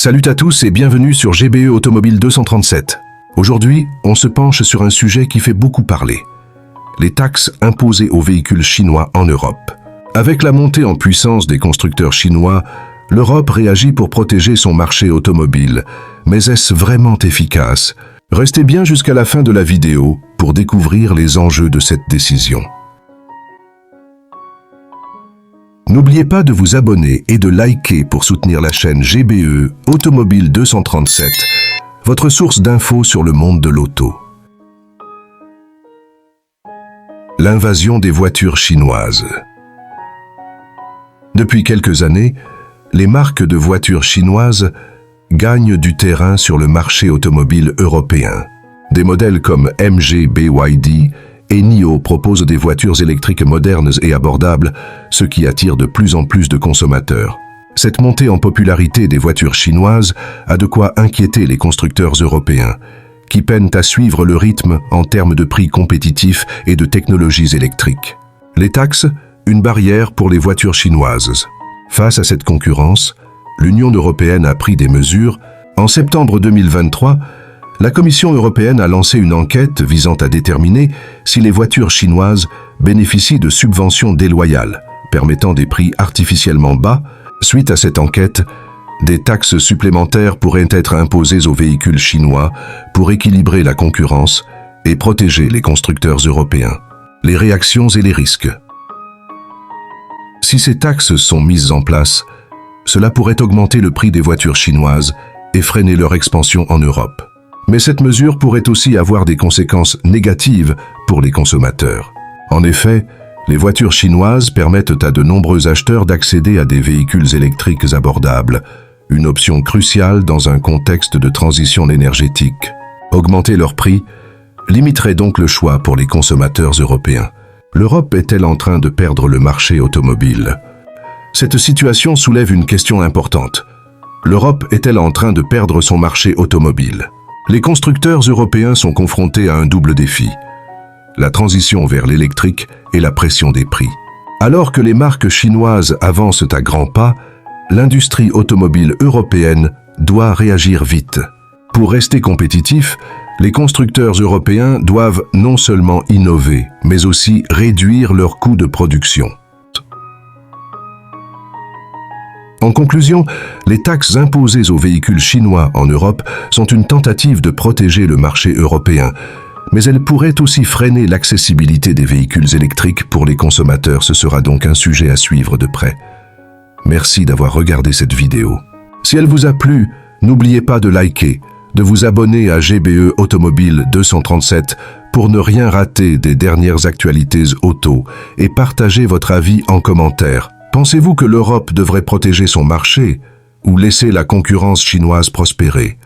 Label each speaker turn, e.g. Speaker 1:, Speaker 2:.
Speaker 1: Salut à tous et bienvenue sur GBE Automobile 237. Aujourd'hui, on se penche sur un sujet qui fait beaucoup parler. Les taxes imposées aux véhicules chinois en Europe. Avec la montée en puissance des constructeurs chinois, l'Europe réagit pour protéger son marché automobile. Mais est-ce vraiment efficace? Restez bien jusqu'à la fin de la vidéo pour découvrir les enjeux de cette décision. N'oubliez pas de vous abonner et de liker pour soutenir la chaîne GBE Automobile 237, votre source d'infos sur le monde de l'auto. L'invasion des voitures chinoises. Depuis quelques années, les marques de voitures chinoises gagnent du terrain sur le marché automobile européen. Des modèles comme MG, BYD et NIO proposent des voitures électriques modernes et abordables, ce qui attire de plus en plus de consommateurs. Cette montée en popularité des voitures chinoises a de quoi inquiéter les constructeurs européens, qui peinent à suivre le rythme en termes de prix compétitifs et de technologies électriques. Les taxes, une barrière pour les voitures chinoises. Face à cette concurrence, l'Union européenne a pris des mesures. En septembre 2023, la Commission européenne a lancé une enquête visant à déterminer si les voitures chinoises bénéficient de subventions déloyales, permettant des prix artificiellement bas. Suite à cette enquête, des taxes supplémentaires pourraient être imposées aux véhicules chinois pour équilibrer la concurrence et protéger les constructeurs européens. Les réactions et les risques. Si ces taxes sont mises en place, cela pourrait augmenter le prix des voitures chinoises et freiner leur expansion en Europe. Mais cette mesure pourrait aussi avoir des conséquences négatives pour les consommateurs. En effet, les voitures chinoises permettent à de nombreux acheteurs d'accéder à des véhicules électriques abordables, une option cruciale dans un contexte de transition énergétique. Augmenter leur prix limiterait donc le choix pour les consommateurs européens. L'Europe est-elle en train de perdre le marché automobile? Cette situation soulève une question importante. L'Europe est-elle en train de perdre son marché automobile? Les constructeurs européens sont confrontés à un double défi, la transition vers l'électrique et la pression des prix. Alors que les marques chinoises avancent à grands pas, l'industrie automobile européenne doit réagir vite. Pour rester compétitifs, les constructeurs européens doivent non seulement innover, mais aussi réduire leurs coûts de production. En conclusion, les taxes imposées aux véhicules chinois en Europe sont une tentative de protéger le marché européen, mais elles pourraient aussi freiner l'accessibilité des véhicules électriques pour les consommateurs. Ce sera donc un sujet à suivre de près. Merci d'avoir regardé cette vidéo. Si elle vous a plu, n'oubliez pas de liker, de vous abonner à GBE Automobile 237 pour ne rien rater des dernières actualités auto et partagez votre avis en commentaire. Pensez-vous que l'Europe devrait protéger son marché ou laisser la concurrence chinoise prospérer?